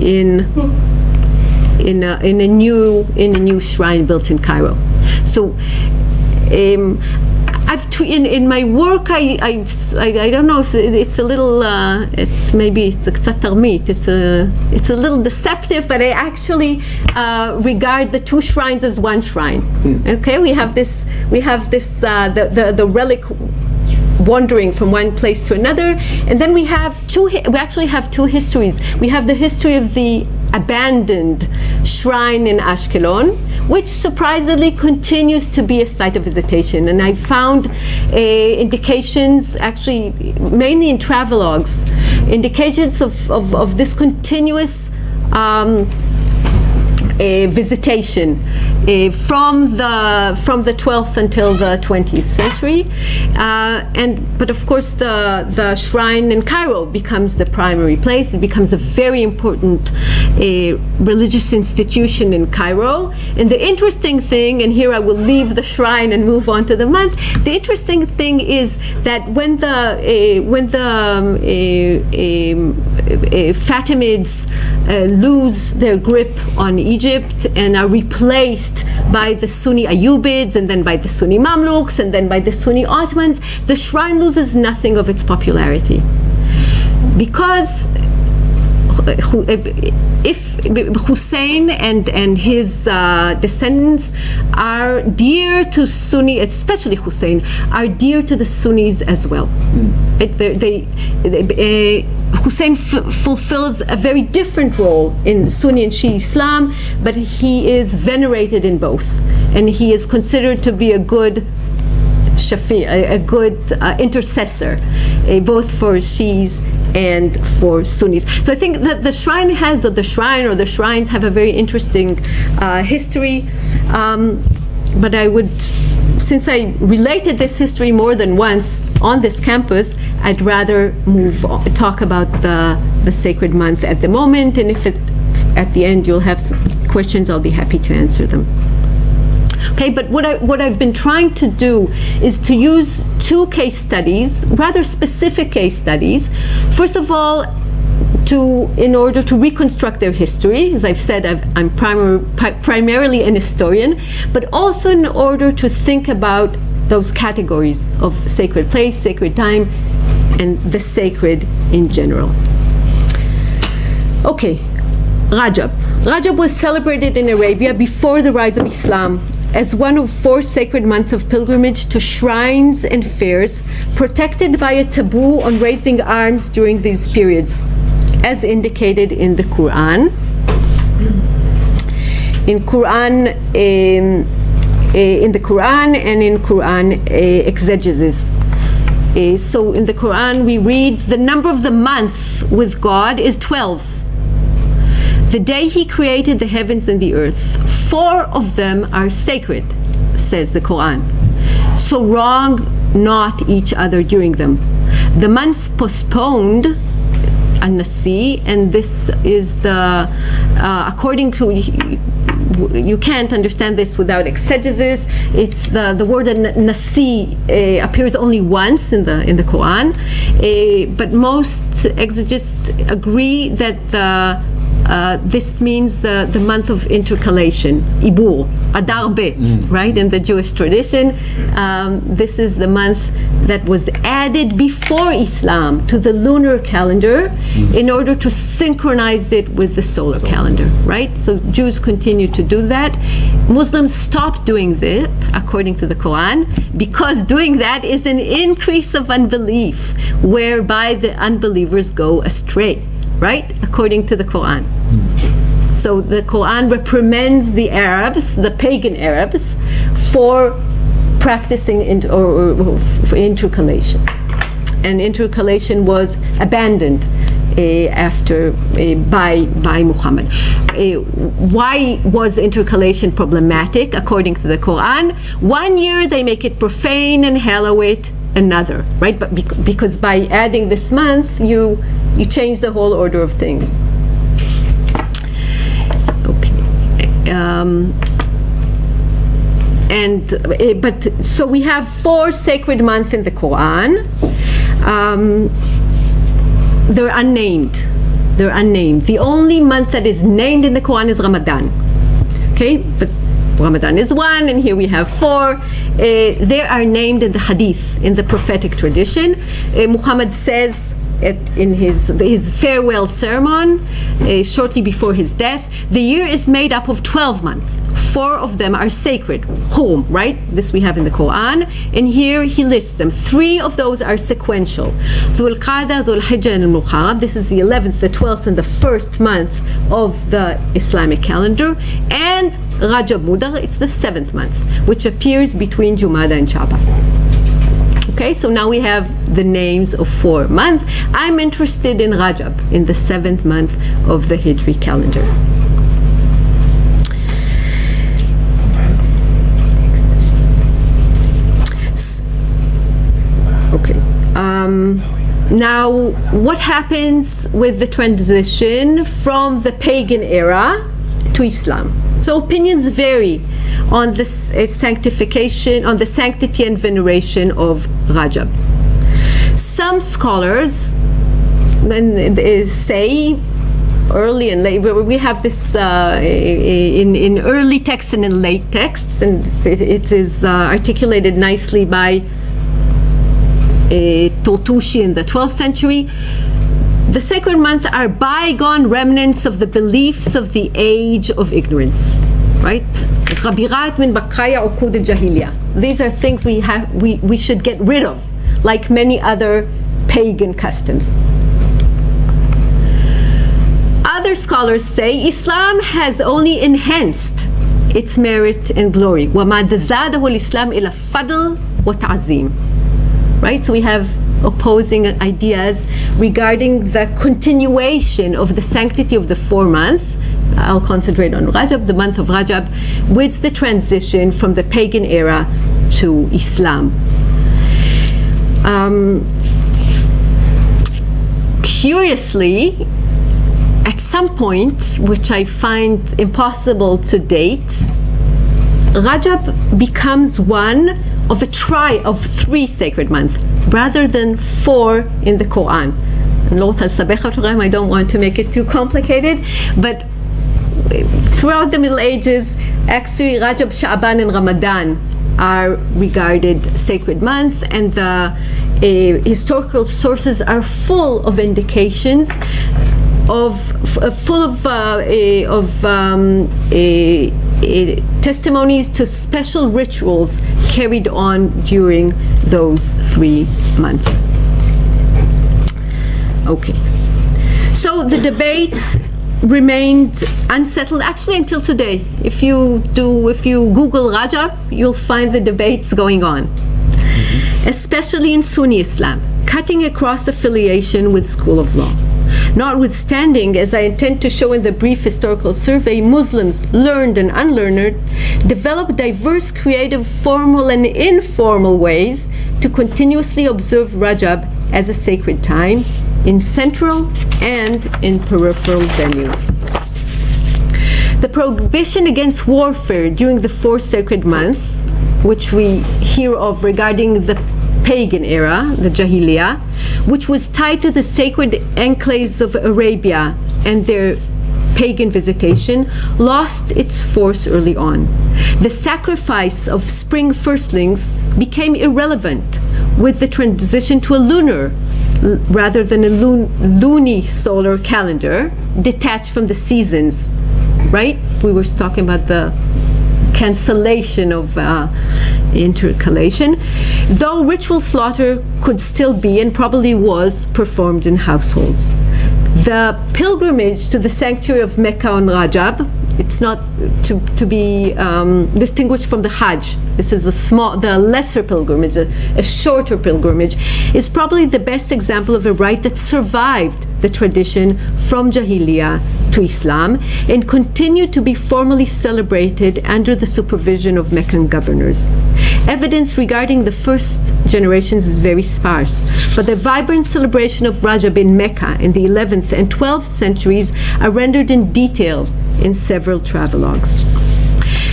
in a new shrine built in Cairo. So in my work, I don't know if it's a little it's קצת תרמית, it's a little deceptive, but I actually regard the two shrines as one shrine. Okay, we have this the relic wandering from one place to another, and then we actually have two histories. We have the history of the abandoned shrine in Ashkelon, which surprisingly continues to be a site of visitation. And I found indications, actually mainly in travelogues, indications of this continuous visitation from the 12th until the 20th century, but of course the shrine in Cairo becomes the primary place. It becomes a very important religious institution in Cairo. And the interesting thing, and here I will leave the shrine and move on to the month. The interesting thing is that when the Fatimids lose their grip on Egypt and are replaced by the Sunni Ayyubids, and then by the Sunni Mamluks, and then by the Sunni Ottomans, the shrine loses nothing of its popularity. Because if Hussein and his descendants are dear to Sunni, especially Hussein, are dear to the Sunnis as well. Hussein fulfills a very different role in Sunni and Shia Islam, but he is venerated in both, and he is considered to be a good shafi', a good intercessor, both for Shias and for Sunnis. So I think that the shrines have a very interesting history, but I would, since I related this history more than once on this campus, I'd rather talk about the sacred month at the moment, and if at the end you'll have some questions, I'll be happy to answer them. Okay, but what I've been trying to do is to use two case studies, rather specific case studies. First of all, in order to reconstruct their history. As I've said, I'm primarily an historian, but also in order to think about those categories of sacred place, sacred time, and the sacred in general. Okay, Rajab. Rajab was celebrated in Arabia before the rise of Islam as one of 4 sacred months of pilgrimage to shrines and fairs, protected by a taboo on raising arms during these periods, as indicated in the Quran. In the Quran and in Quran exegesis. So in the Quran we read, the number of the month with God is 12. The day he created the heavens and the earth, 4 of them are sacred, says the Quran. So wrong not each other during them. The months postponed, An-Nasi, and this is according to, you can't understand this without exegesis. It's the word Nasi appears only once in the Quran, but most exegetes agree that this means the month of intercalation, Ibur, Adar Bet, right? In the Jewish tradition, this is the month that was added before Islam to the lunar calendar in order to synchronize it with the solar calendar, right? So Jews continue to do that. Muslims stopped doing that, according to the Quran, because doing that is an increase of unbelief, whereby the unbelievers go astray, right? According to the Quran. So the Quran reprimands the Arabs, the pagan Arabs, for practicing for intercalation. And intercalation was abandoned by Muhammad. Why was intercalation problematic according to the Quran? 1 year they make it profane and hallow it another, right? But because by adding this month, you change the whole order of things. Okay. So we have 4 sacred months in the Quran. They're unnamed. They're unnamed. The only month that is named in the Quran is Ramadan. Okay, but Ramadan is one, and here we have 4. They are named in the hadith, in the prophetic tradition. Muhammad says in his farewell sermon, shortly before his death, the year is made up of 12 months. 4 of them are sacred, Hurum, right? This we have in the Quran. And here he lists them. 3 of those are sequential. Dhul Qa'dah, Dhul Hijjah, and Muharram. This is the 11th, the 12th, and the 1st month of the Islamic calendar. And Rajab Mudar, it's the 7th month, which appears between Jumada and Sha'ban. Okay, so now we have the names of 4 months. I'm interested in Rajab, in the 7th month of the Hijri calendar. Okay. Now, what happens with the transition from the pagan era to Islam? So opinions vary on this sanctification, on the sanctity and veneration of Rajab. Some scholars say early and late. We have this in early texts and in late texts, and it is articulated nicely by Totushi in the 12th century. The sacred months are bygone remnants of the beliefs of the age of ignorance, right? These are things we should get rid of, like many other pagan customs. Other scholars say Islam has only enhanced its merit and glory. وَمَا زَادَهُ الْإِسْلَامُ إِلَى فَضْلٍ وَتَعْظِيمٍ. Right? So we have opposing ideas regarding the continuation of the sanctity of the 4 months. I'll concentrate on Rajab, the month of Rajab, with the transition from the pagan era to Islam. Curiously, at some point, which I find impossible to date, Rajab becomes one of a of 3 sacred months, rather than 4 in the Quran. I don't want to make it too complicated, but throughout the Middle Ages, actually Rajab, Sha'ban, and Ramadan are regarded sacred months, and the historical sources are full of indications testimonies to special rituals carried on during those 3 months. Okay, so the debate remained unsettled actually until today. If you Google Rajab, you'll find the debates going on, especially in Sunni Islam, cutting across affiliation with school of law. Notwithstanding, as I intend to show in the brief historical survey, Muslims, learned and unlearned, develop diverse, creative, formal and informal ways to continuously observe Rajab as a sacred time in central and in peripheral venues. The prohibition against warfare during the 4 sacred months, which we hear of regarding the pagan era, the Jahiliyyah, which was tied to the sacred enclaves of Arabia and their pagan visitation, lost its force early on. The sacrifice of spring firstlings became irrelevant with the transition to a lunar rather than a luni-solar calendar detached from the seasons, right? We were talking about the cancellation of intercalation, though ritual slaughter could still be and probably was performed in households. The pilgrimage to the sanctuary of Mecca on Rajab, it's not to be distinguished from the Hajj. This is the lesser pilgrimage, a shorter pilgrimage, is probably the best example of a rite that survived the tradition from Jahiliyyah to Islam and continued to be formally celebrated under the supervision of Meccan governors. Evidence regarding the first generations is very sparse, but the vibrant celebration of Rajab in Mecca in the 11th and 12th centuries are rendered in detail in several travelogues.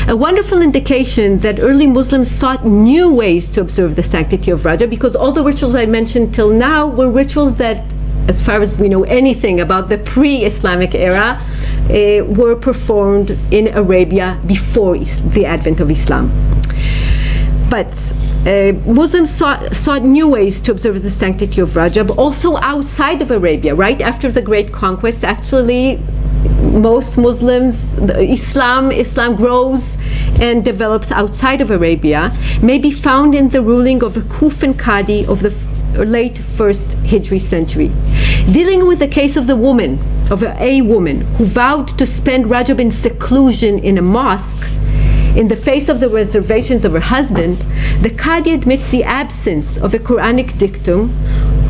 A wonderful indication that early Muslims sought new ways to observe the sanctity of Rajab, because all the rituals I mentioned till now were rituals that as far as we know anything about the pre-Islamic era, were performed in Arabia before the advent of Islam. But Muslims sought new ways to observe the sanctity of Rajab, also outside of Arabia. Right after the Great Conquest, actually, most Muslims, Islam grows and develops outside of Arabia, may be found in the ruling of a Kufan Qadi of the late 1st Hijri century. Dealing with the case of a woman who vowed to spend Rajab in seclusion in a mosque, in the face of the reservations of her husband, the Qadi admits the absence of a Quranic dictum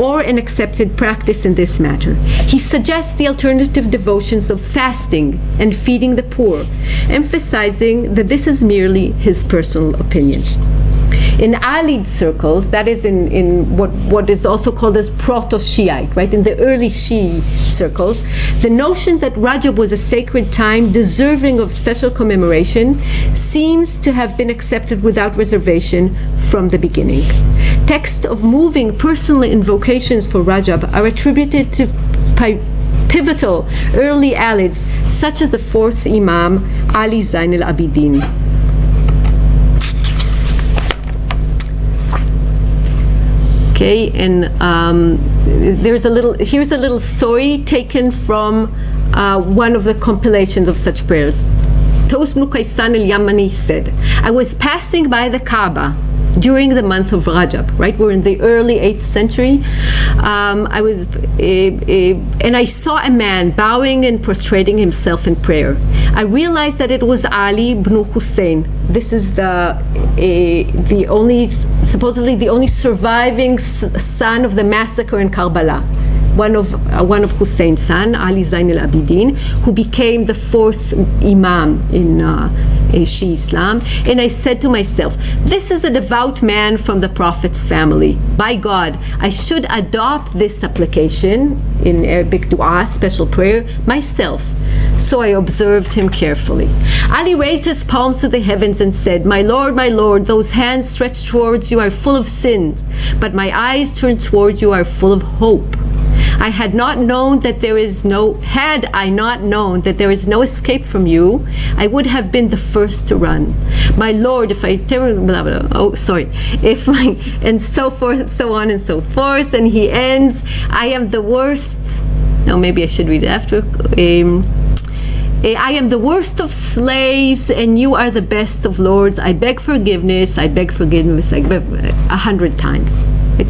or an accepted practice in this matter. He suggests the alternative devotions of fasting and feeding the poor, emphasizing that this is merely his personal opinion. In Alid circles, that is in what is also called as proto-Shiite, right? In the early Shi'i circles, the notion that Rajab was a sacred time deserving of special commemoration seems to have been accepted without reservation from the beginning. Texts of moving personal invocations for Rajab are attributed to pivotal early Alids, such as the 4th Imam, Ali Zain al-Abidin. Okay, and here's a little story taken from one of the compilations of such prayers. Taus ibn Qaysan al-Yamani said, I was passing by the Kaaba during the month of Rajab, right? We're in the early 8th century. And I saw a man bowing and prostrating himself in prayer. I realized that it was Ali ibn Hussein. This is supposedly the only surviving son of the massacre in Karbala. One of Hussein's son, Ali Zain al-Abidin, who became the 4th Imam in Shi'i Islam. And I said to myself, this is a devout man from the Prophet's family. By God, I should adopt this supplication, in Arabic dua, special prayer, myself. So I observed him carefully. Ali raised his palms to the heavens and said, my Lord, those hands stretched towards you are full of sins, but my eyes turned toward you are full of hope. Had I not known that there is no escape from you, I would have been the first to run. My Lord, and so forth, so on and so forth. And he ends, I am the worst. No, maybe I should read it after. I am the worst of slaves, and you are the best of lords. I beg forgiveness. 100 times.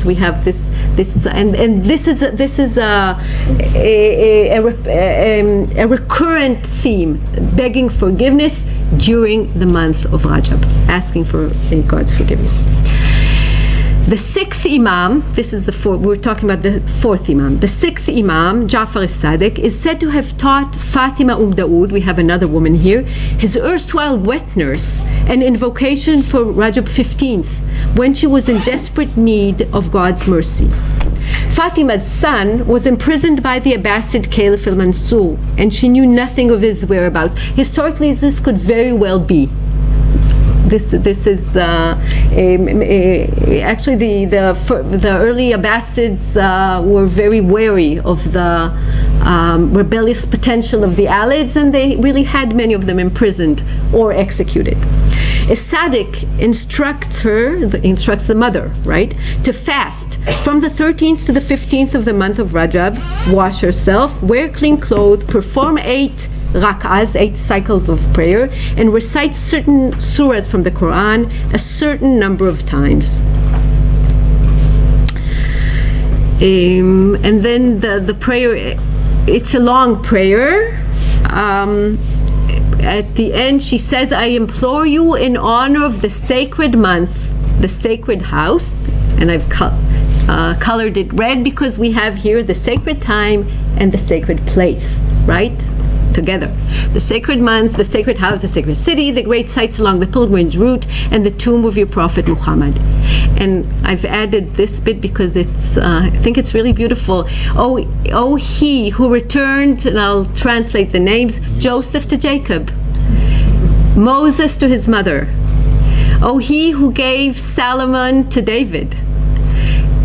We have this, and this is a recurrent theme, begging forgiveness during the month of Rajab, asking for God's forgiveness. The 6th Imam, we're talking about the 4th Imam. The 6th Imam, Ja'far as-Sadiq, is said to have taught Fatima Dawood, we have another woman here, his erstwhile wet nurse, an invocation for Rajab 15th, when she was in desperate need of God's mercy. Fatima's son was imprisoned by the Abbasid Caliph al-Mansur, and she knew nothing of his whereabouts. Historically, this could very well be. This is actually the early Abbasids were very wary of the rebellious potential of the Alids, and they really had many of them imprisoned or executed. As-Sadiq instructs the mother, right, to fast from the 13th to the 15th of the month of Rajab, wash herself, wear clean clothes, perform 8 rak'ahs, 8 cycles of prayer, and recite certain surahs from the Quran a certain number of times. And then the prayer, it's a long prayer. At the end, she says, I implore you in honor of the sacred month, the sacred house, and I've colored it red because we have here the sacred time and the sacred place, right? Together. The sacred month, the sacred house, the sacred city, the great sites along the pilgrimage route, and the tomb of your Prophet Muhammad. And I've added this bit because I think it's really beautiful. Oh, he who returned, and I'll translate the names, Joseph to Jacob, Moses to his mother. Oh, he who gave Solomon to David,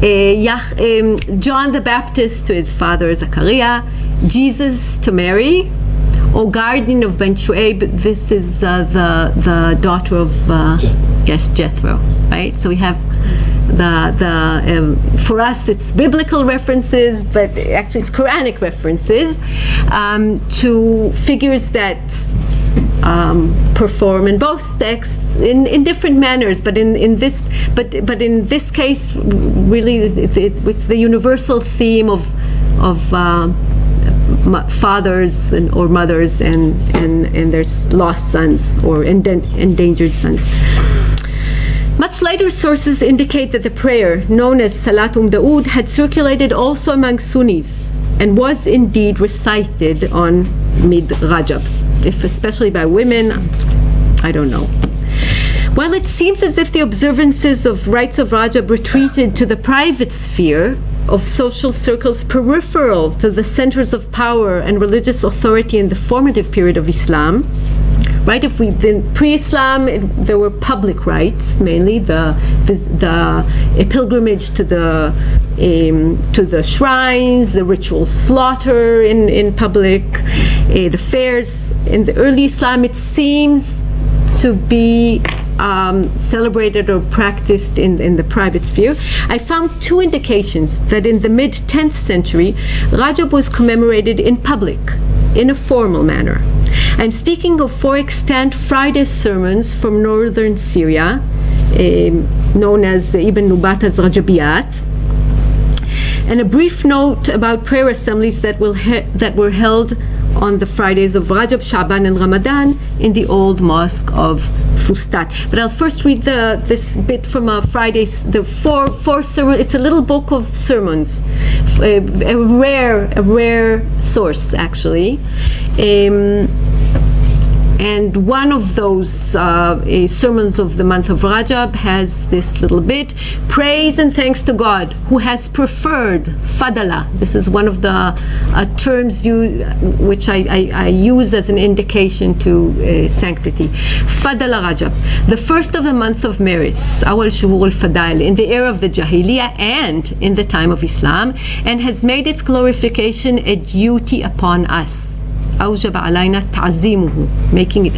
John the Baptist to his father Zachariah, Jesus to Mary, or Garden of Ben Shu'aib. This is the daughter of Jethro, right? So we have for us it's biblical references, but actually it's Quranic references to figures that perform in both texts in different manners, but in this case, really, it's the universal theme of fathers or mothers and their lost sons or endangered sons. Much later sources indicate that the prayer, known as Salat Dawood, had circulated also among Sunnis and was indeed recited on Mid Rajab. If especially by women, I don't know. While it seems as if the observances of rites of Rajab retreated to the private sphere of social circles peripheral to the centers of power and religious authority in the formative period of Islam, right? If we've been pre-Islam, there were public rites, mainly a pilgrimage to the shrines, the ritual slaughter in public, the fairs. In the early Islam, it seems to be celebrated or practiced in the private sphere. I found two indications that in the mid-10th century, Rajab was commemorated in public, in a formal manner. I'm speaking of four extant Friday sermons from northern Syria, known as Ibn Nubata's Rajabiyat, and a brief note about prayer assemblies that were held on the Fridays of Rajab, Sha'ban, and Ramadan in the old mosque of Fustat. But I'll first read this bit from Friday's, the four sermons. It's a little book of sermons, a rare source actually. And one of those sermons of the month of Rajab has this little bit: praise and thanks to God who has preferred fadala. This is one of the terms which I use as an indication to sanctity. Fadala Rajab, the first of the month of merits, awal shuhur al-fadail, in the era of the Jahiliyyah and in the time of Islam, and has made its glorification a duty upon us. أوجب علينا تعظيمه, making it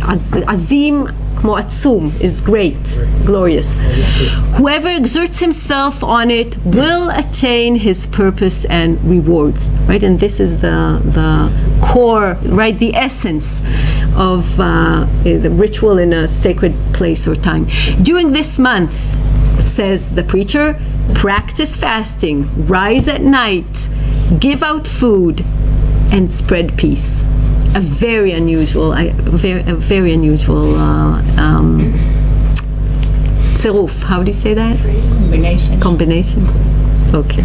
azim كمو atzum, is great, glorious. Whoever exerts himself on it will attain his purpose and rewards, right? And this is the core, right, the essence of the ritual in a sacred place or time. During this month, says the preacher, practice fasting, rise at night, give out food, and spread peace. A very unusual tziruf. How do you say that? Combination. Okay.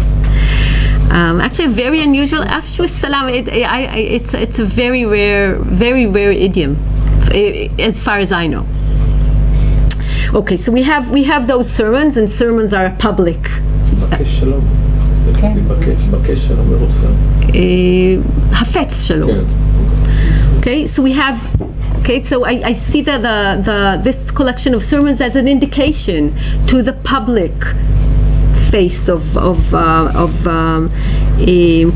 Actually, a very unusual. Afshu salam. It's a very rare idiom, as far as I know. Okay, so we have those sermons, and sermons are public. Hafetz shalom. Okay, so we have. Okay, so I see that this collection of sermons as an indication to the public face of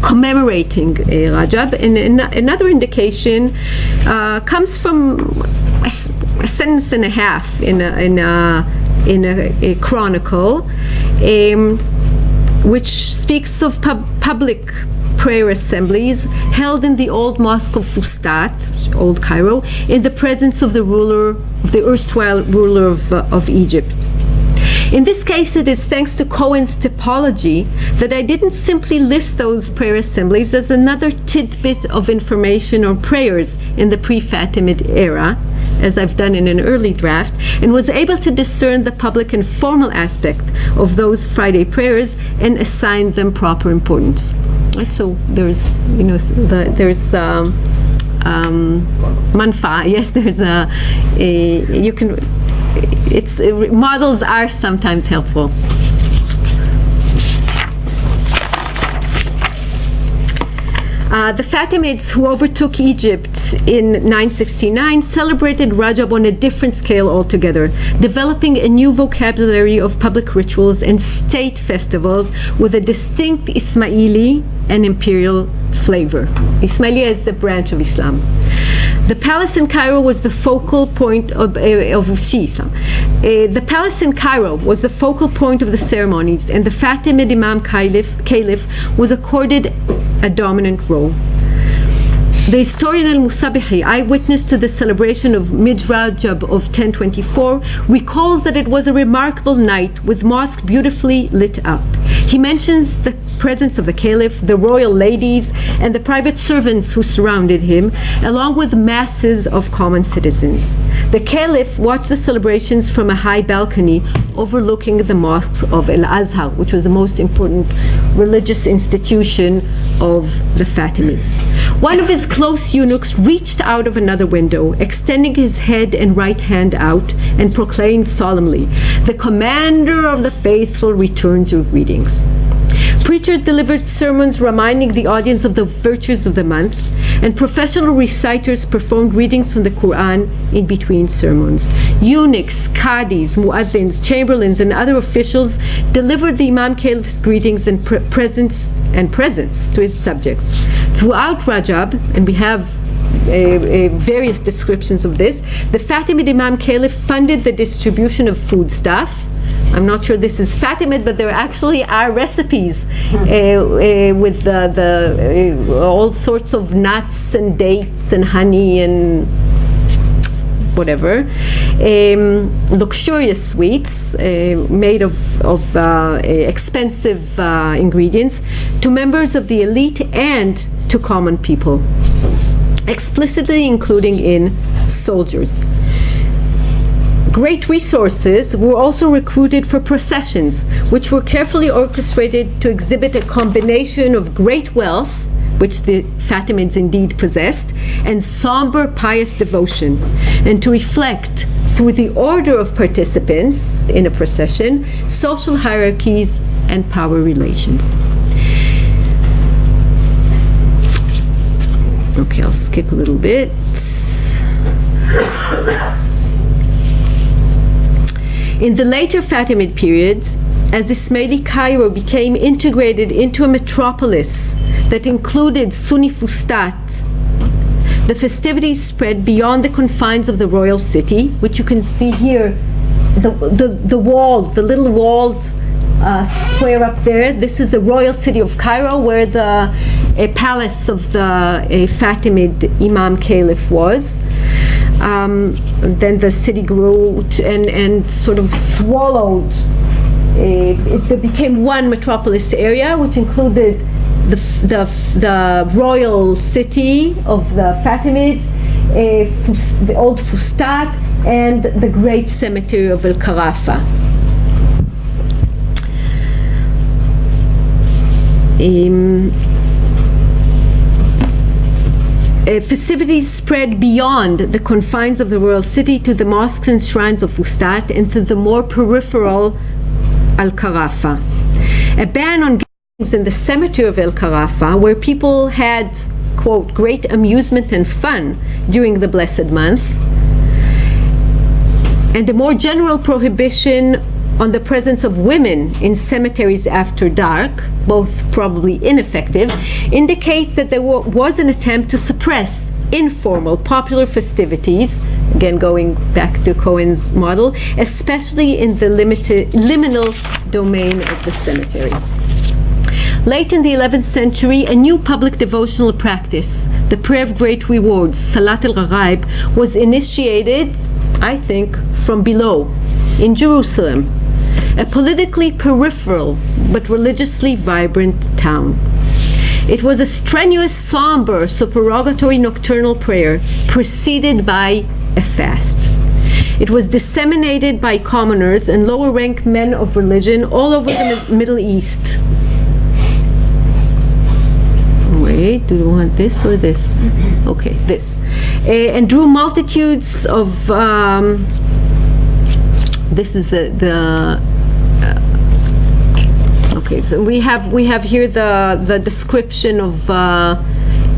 commemorating Rajab, and another indication comes from a sentence and a half in a chronicle, which speaks of public prayer assemblies held in the old mosque of Fustat, Old Cairo, in the presence of the erstwhile ruler of Egypt. In this case, it is thanks to Cohen's typology that I didn't simply list those prayer assemblies as another tidbit of information or prayers in the pre-Fatimid era, as I've done in an early draft, and was able to discern the public and formal aspect of those Friday prayers and assign them proper importance. Right, so there's manfa. Yes, there's you can. Models are sometimes helpful. The Fatimids, who overtook Egypt in 969, celebrated Rajab on a different scale altogether, developing a new vocabulary of public rituals and state festivals with a distinct Ismaili and imperial flavor. Ismaili is a branch of Islam. The palace in Cairo was the focal point of Shiism. The palace in Cairo was the focal point of the ceremonies, and the Fatimid Imam Caliph was accorded a dominant role. The historian al-Musabihi, eyewitness to the celebration of Mid-Rajab of 1024, recalls that it was a remarkable night with mosque beautifully lit up. He mentions the presence of the caliph, the royal ladies, and the private servants who surrounded him, along with masses of common citizens. The caliph watched the celebrations from a high balcony overlooking the mosques of Al-Azhar, which was the most important religious institution of the Fatimids. One of his close eunuchs reached out of another window, extending his head and right hand out, and proclaimed solemnly, "The commander of the faithful returns your greetings." Preachers delivered sermons reminding the audience of the virtues of the month, and professional reciters performed readings from the Quran in between sermons. Eunuchs, qadis, muaddins, chamberlains, and other officials delivered the Imam Caliph's greetings and presents to his subjects. Throughout Rajab, and we have various descriptions of this, the Fatimid Imam Caliph funded the distribution of foodstuff. I'm not sure this is Fatimid, but there actually are recipes with all sorts of nuts and dates and honey and whatever. Luxurious sweets made of expensive ingredients to members of the elite and to common people, explicitly including in soldiers. Great resources were also recruited for processions, which were carefully orchestrated to exhibit a combination of great wealth, which the Fatimids indeed possessed, and somber pious devotion, and to reflect, through the order of participants in a procession, social hierarchies and power relations. Okay, I'll skip a little bit. In the later Fatimid period, as Ismaili Cairo became integrated into a metropolis that included Sunni Fustat, the festivities spread beyond the confines of the royal city, which you can see here, the wall, the little walled square up there. This is the royal city of Cairo, where the palace of the Fatimid Imam Caliph was. Then the city grew and sort of swallowed. It became one metropolis area, which included the royal city of the Fatimids, the old Fustat, and the great cemetery of El-Karafa. Festivities spread beyond the confines of the royal city to the mosques and shrines of Fustat and to the more peripheral Al-Karafa. A ban on gatherings in the cemetery of El-Karafa, where people had, quote, great amusement and fun during the blessed month, and a more general prohibition on the presence of women in cemeteries after dark, both probably ineffective, indicates that there was an attempt to suppress informal popular festivities, again going back to Cohen's model, especially in the liminal domain of the cemetery. Late in the 11th century, a new public devotional practice, the prayer of great rewards, Salat al-Gharaib, was initiated, I think, from below, in Jerusalem, a politically peripheral but religiously vibrant town. It was a strenuous, somber, supererogatory nocturnal prayer preceded by a fast. It was disseminated by commoners and lower-ranked men of religion all over the Middle East. Wait, do you want this or this? Okay, this. And drew multitudes of, this is okay, so we have here the description of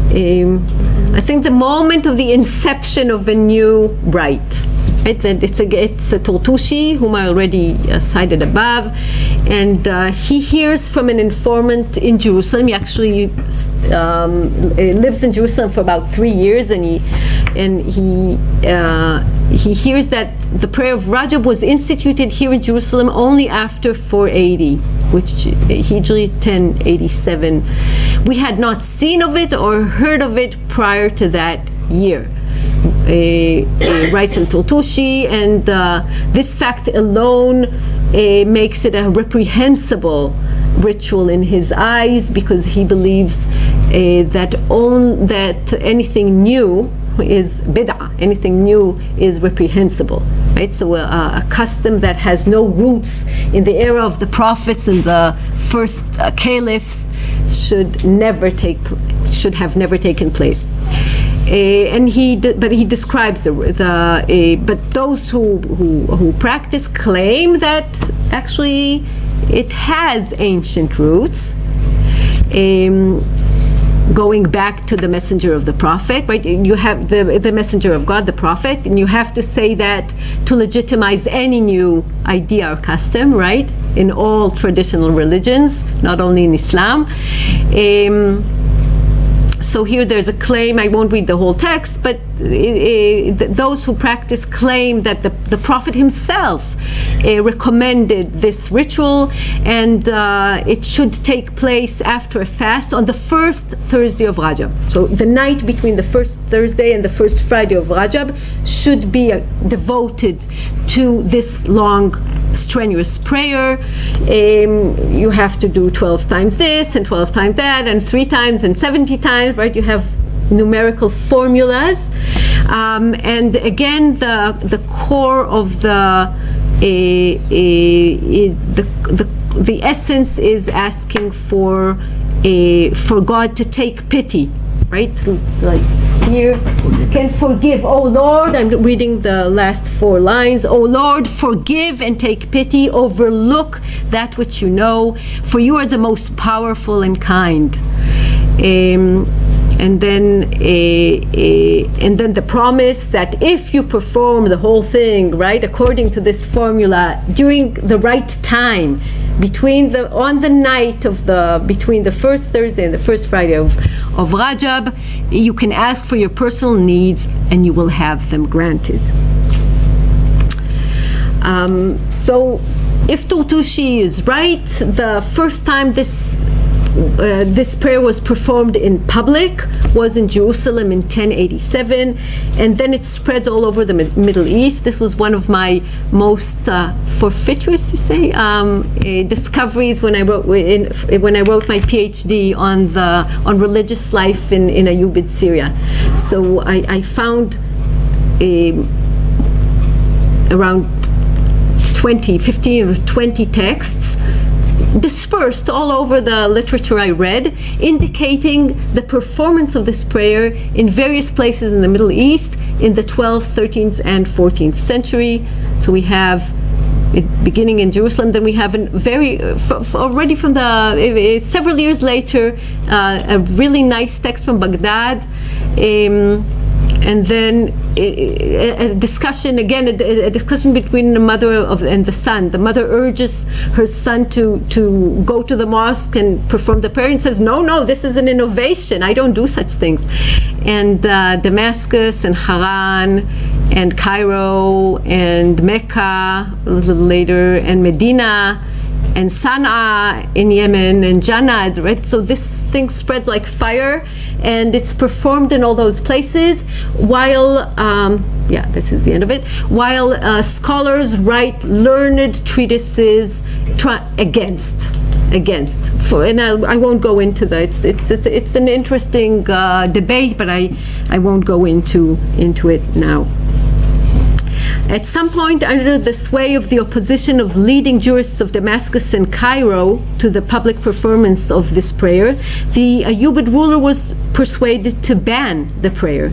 I think the moment of the inception of a new rite. Right? It's a Tortushi, whom I already cited above, and he hears from an informant in Jerusalem. He actually lives in Jerusalem for about 3 years, and he hears that the prayer of Rajab was instituted here in Jerusalem only after 480, which Hijri 1087. We had not seen of it or heard of it prior to that year. Writes in Tortushi, and this fact alone makes it a reprehensible ritual in his eyes, because he believes that anything new is bid'ah, anything new is reprehensible, right? So a custom that has no roots in the era of the prophets and the first caliphs should have never taken place. But he describes but those who practice claim that actually it has ancient roots, going back to the messenger of the prophet, right? You have the messenger of God, the prophet, and you have to say that to legitimize any new idea or custom, right? In all traditional religions, not only in Islam. So here there's a claim, I won't read the whole text, but those who practice claim that the Prophet himself recommended this ritual, and it should take place after a fast on the first Thursday of Rajab. So the night between the first Thursday and the first Friday of Rajab should be devoted to this long, strenuous prayer. You have to do 12 times this and 12 times that and 3 times and 70 times, right? You have numerical formulas, and again the core of the essence is asking for God to take pity, right? Like here, can forgive. Oh Lord, I'm reading the last 4 lines. Oh Lord, forgive and take pity. Overlook that which you know, for you are the most powerful and kind. And then the promise that if you perform the whole thing right according to this formula during the right time, between the first Thursday and the first Friday of Rajab, you can ask for your personal needs and you will have them granted. So if Tortushi is right, the first time this prayer was performed in public was in Jerusalem in 1087, and then it spreads all over the Middle East. This was one of my most fortuitous, discoveries when I wrote my PhD on religious life in Ayyubid Syria. So I found around 15 or 20 texts dispersed all over the literature I read, indicating the performance of this prayer in various places in the Middle East in the 12th, 13th, and 14th century. So we have it beginning in Jerusalem, then we have already from several years later, a really nice text from Baghdad, and then a discussion between the mother and the son. The mother urges her son to go to the mosque and perform the prayer, and says, no, this is an innovation. I don't do such things. And Damascus and Haran and Cairo and Mecca a little later, and Medina and Sana'a in Yemen and Janad, right? So this thing spreads like fire, and it's performed in all those places while, this is the end of it, while scholars write learned treatises against. And I won't go into that. It's an interesting debate, but I won't go into it now. At some point, under the sway of the opposition of leading jurists of Damascus and Cairo to the public performance of this prayer, the Ayyubid ruler was persuaded to ban the prayer,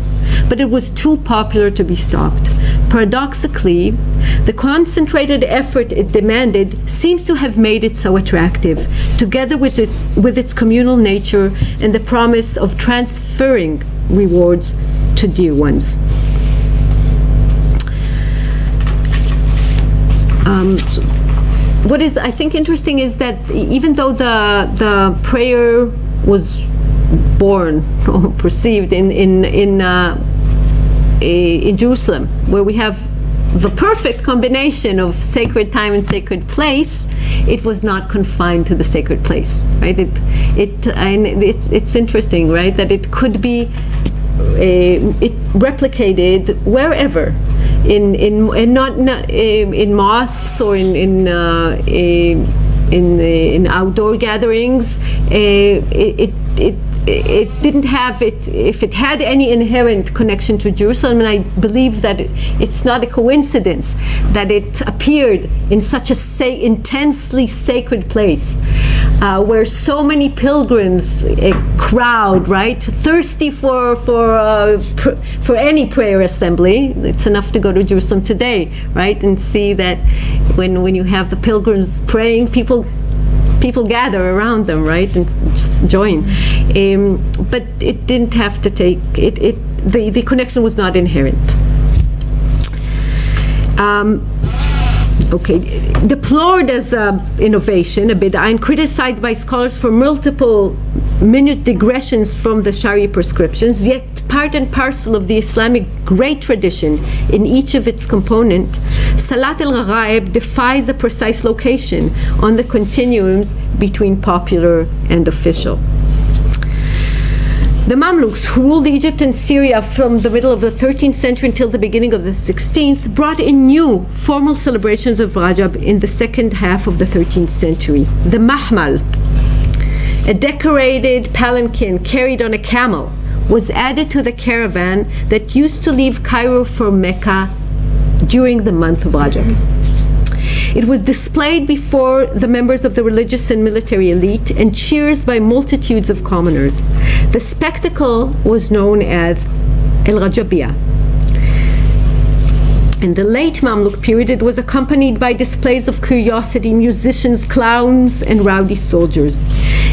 but it was too popular to be stopped. Paradoxically, the concentrated effort it demanded seems to have made it so attractive, together with its communal nature and the promise of transferring rewards to dear ones. What is, I think, interesting is that even though the prayer was born or perceived in Jerusalem, where we have the perfect combination of sacred time and sacred place, it was not confined to the sacred place, right? It's interesting, right, that it could be it replicated wherever, in mosques or in outdoor gatherings. It didn't have it, if it had any inherent connection to Jerusalem, and I believe that it's not a coincidence that it appeared in such a intensely sacred place, where so many pilgrims crowd, right, thirsty for any prayer assembly. It's enough to go to Jerusalem today, right, and see that when you have the pilgrims praying, people gather around them, right, and just join. But it didn't have to take it. The connection was not inherent. Deplored as innovation, a bid'ah, and criticized by scholars for multiple minute digressions from the Sharia prescriptions, yet part and parcel of the Islamic great tradition in each of its components, Salat al-Gharaib defies a precise location on the continuums between popular and official. The Mamluks, who ruled Egypt and Syria from the middle of the 13th century until the beginning of the 16th, brought in new formal celebrations of Rajab in the second half of the 13th century. The Mahmal, a decorated palanquin carried on a camel, was added to the caravan that used to leave Cairo for Mecca during the month of Rajab. It was displayed before the members of the religious and military elite and cheers by multitudes of commoners. The spectacle was known as El-Rajabiyah. In the late Mamluk period, it was accompanied by displays of curiosity, musicians, clowns, and rowdy soldiers.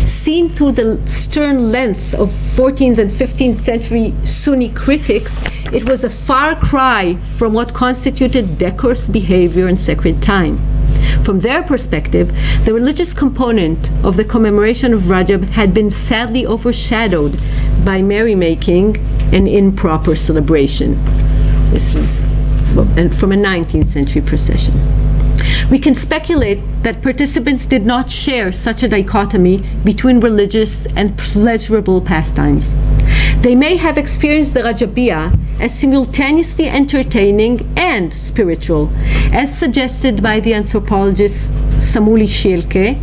Seen through the stern length of 14th and 15th century Sunni critics, it was a far cry from what constituted decorous behavior and sacred time. From their perspective, the religious component of the commemoration of Rajab had been sadly overshadowed by merrymaking and improper celebration. This is from a 19th century procession. We can speculate that participants did not share such a dichotomy between religious and pleasurable pastimes. They may have experienced the Rajabiyah as simultaneously entertaining and spiritual, as suggested by the anthropologist Samuli Shielke,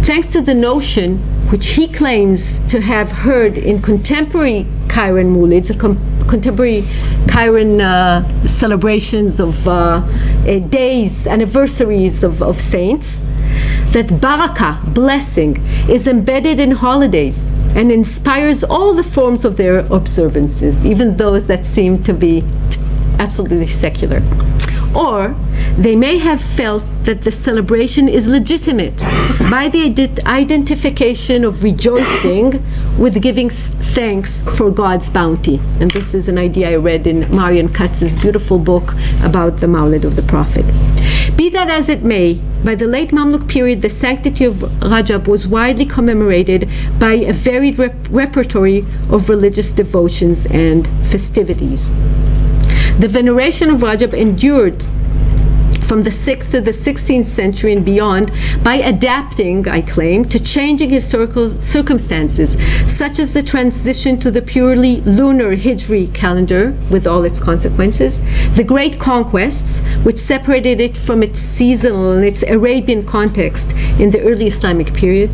thanks to the notion, which he claims to have heard in contemporary Kairan Mulids, contemporary Kairan celebrations of days, anniversaries of saints, that barakah, blessing, is embedded in holidays and inspires all the forms of their observances, even those that seem to be absolutely secular. Or they may have felt that the celebration is legitimate by the identification of rejoicing with giving thanks for God's bounty. And this is an idea I read in Marion Katz's beautiful book about the Mawlid of the Prophet. Be that as it may, by the late Mamluk period, the sanctity of Rajab was widely commemorated by a varied repertory of religious devotions and festivities. The veneration of Rajab endured from the 6th to the 16th century and beyond by adapting, I claim, to changing historical circumstances, such as the transition to the purely lunar Hijri calendar with all its consequences, the great conquests, which separated it from its seasonal and its Arabian context in the early Islamic period,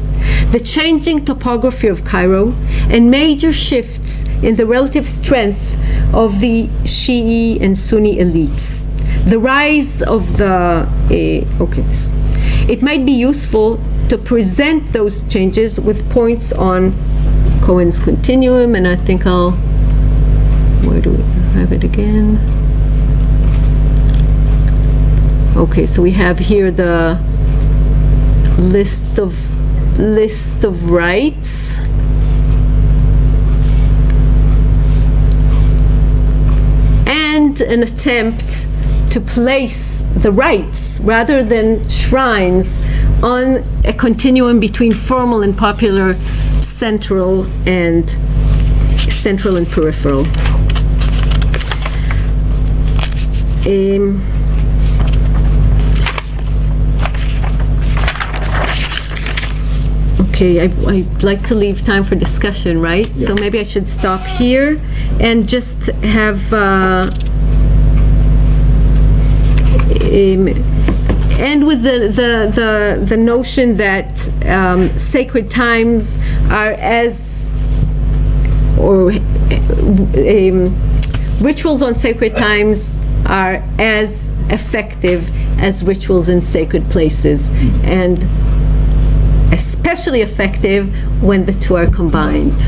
the changing topography of Cairo, and major shifts in the relative strength of the Shi'i and Sunni elites. The rise of the it might be useful to present those changes with points on Cohen's continuum, and I think where do we have it again? Okay, so we have here the list of rites. And an attempt to place the rites, rather than shrines, on a continuum between formal and popular, central and peripheral. Okay, I'd like to leave time for discussion, right? Yeah. So maybe I should stop here and just have end with the notion that sacred times are rituals on sacred times are as effective as rituals in sacred places, and especially effective when the two are combined.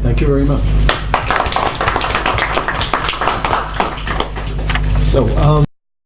Thank you very much. So,